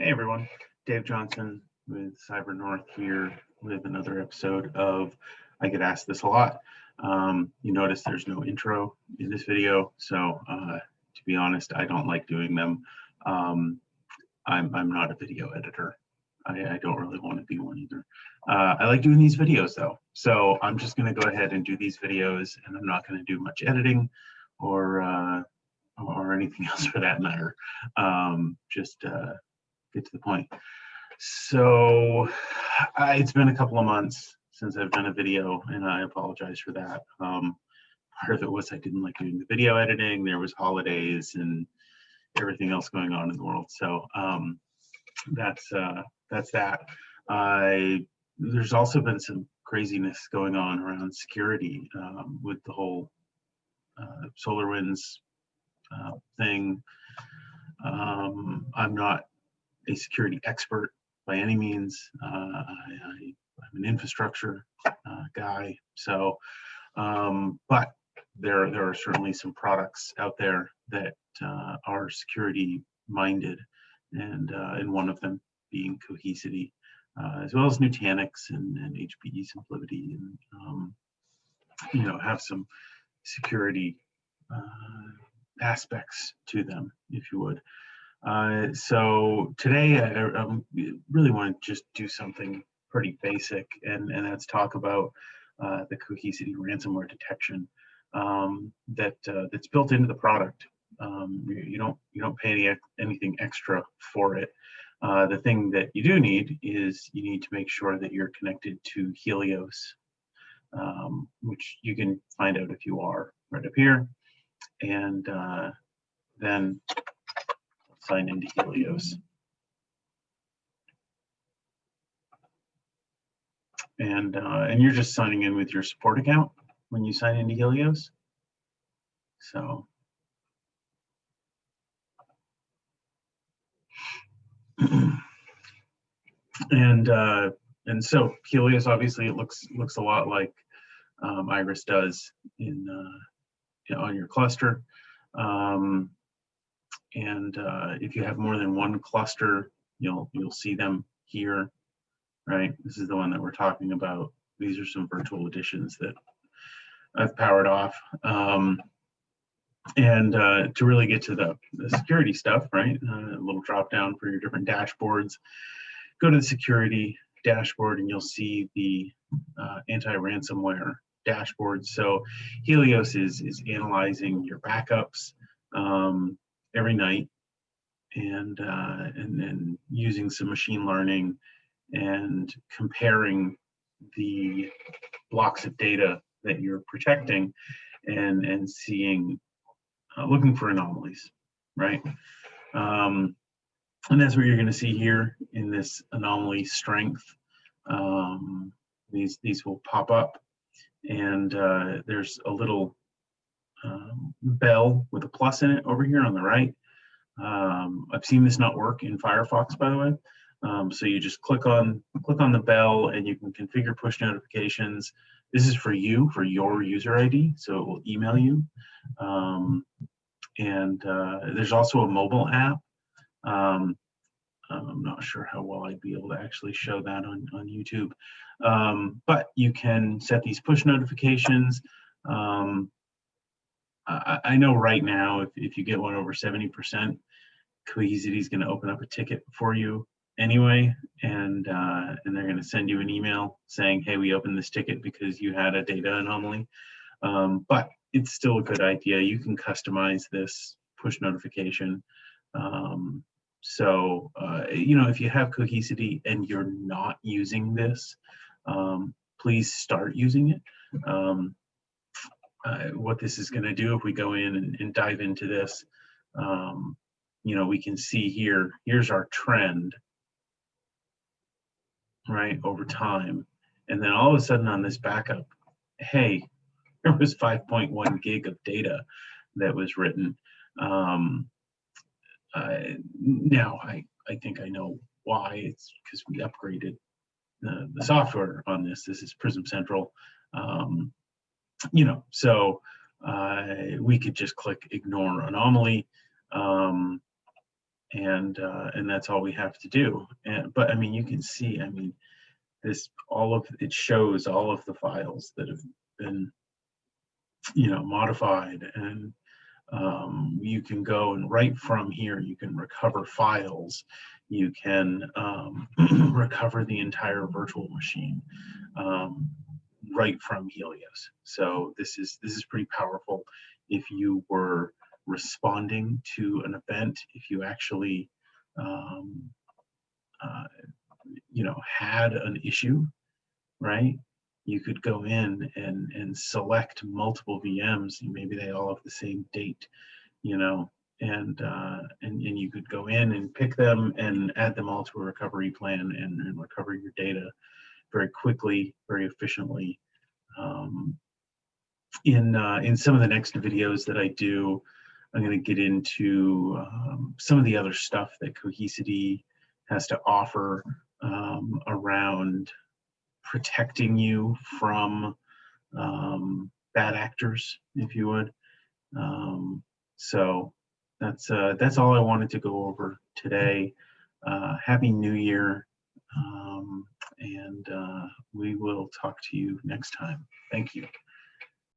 Hey everyone, Dave Johnson with Cyber North here with another episode of I Get Asked This a Lot. You notice there's no intro in this video, so to be honest, I don't like doing them. I'm not a video editor. I don't really want to be one either. I like doing these videos though, so I'm just going to go ahead and do these videos, and I'm not going to do much editing or anything else for that matter. Just get to the point. So it's been a couple of months since I've done a video, and I apologize for that. Part of it was I didn't like doing the video editing. There was holidays and everything else going on in the world. So that's that. There's also been some craziness going on around security with the whole SolarWinds thing. I'm not a security expert by any means. I'm an infrastructure guy, so but there are certainly some products out there that are security minded, and one of them being Cohesity, as well as Nutanix and HPE SimpliVity, and have some security aspects to them, if you would. So today I really want to just do something pretty basic, and that's talk about the Cohesity ransomware detection that's built into the product. You don't pay anything extra for it. The thing that you do need is you need to make sure that you're connected to Helios, which you can find out if you are right up here, and then sign into Helios. And you're just signing in with your support account when you sign into Helios. So and so Helios, obviously it looks a lot like Iris does in on your cluster. And if you have more than one cluster, you'll see them here, right? This is the one that we're talking about. These are some virtual editions that I've powered off. And to really get to the security stuff, right? A little drop down for your different dashboards. Go to the security dashboard and you'll see the Anti-Ransomware Dashboard. So Helios is analyzing your backups every night, and then using some machine learning and comparing the blocks of data that you're protecting and seeing, looking for anomalies, right? And that's what you're going to see here in this anomaly strength. These will pop up, and there's a little bell with a plus in it over here on the right. I've seen this not work in Firefox, by the way. So you just click on the bell, and you can configure push notifications. This is for you, for your user ID, so it will email you. And there's also a mobile app. I'm not sure how well I'd be able to actually show that on YouTube, but you can set these push notifications. I know right now, if you get one over 70%, Cohesity is going to open up a ticket for you anyway, and they're going to send you an email saying, hey, we opened this ticket because you had a data anomaly. But it's still a good idea. You can customize this push notification. So if you have Cohesity and you're not using this, please start using it. What this is going to do, if we go in and dive into this, we can see here's our trend, right, over time. And then all of a sudden on this backup, hey, there was 5.1 gig of data that was written. Now I think I know why. It's because we upgraded the software on this. This is Prism Central. So we could just click ignore anomaly. and that's all we have to do. But I mean, you can see, I mean, it shows all of the files that have been, modified, and you can go and right from here, you can recover files. You can recover the entire virtual machine right from Helios. So this is pretty powerful. If you were responding to an event, if you actually had an issue, right? You could go in and select multiple VMs, and maybe they all have the same date, and you could go in and pick them and add them all to a recovery plan and recover your data very quickly, very efficiently. In some of the next videos that I do, I'm going to get into some of the other stuff that Cohesity has to offer around protecting you from bad actors, if you would. So that's all I wanted to go over today. Happy New Year, and we will talk to you next time. Thank you.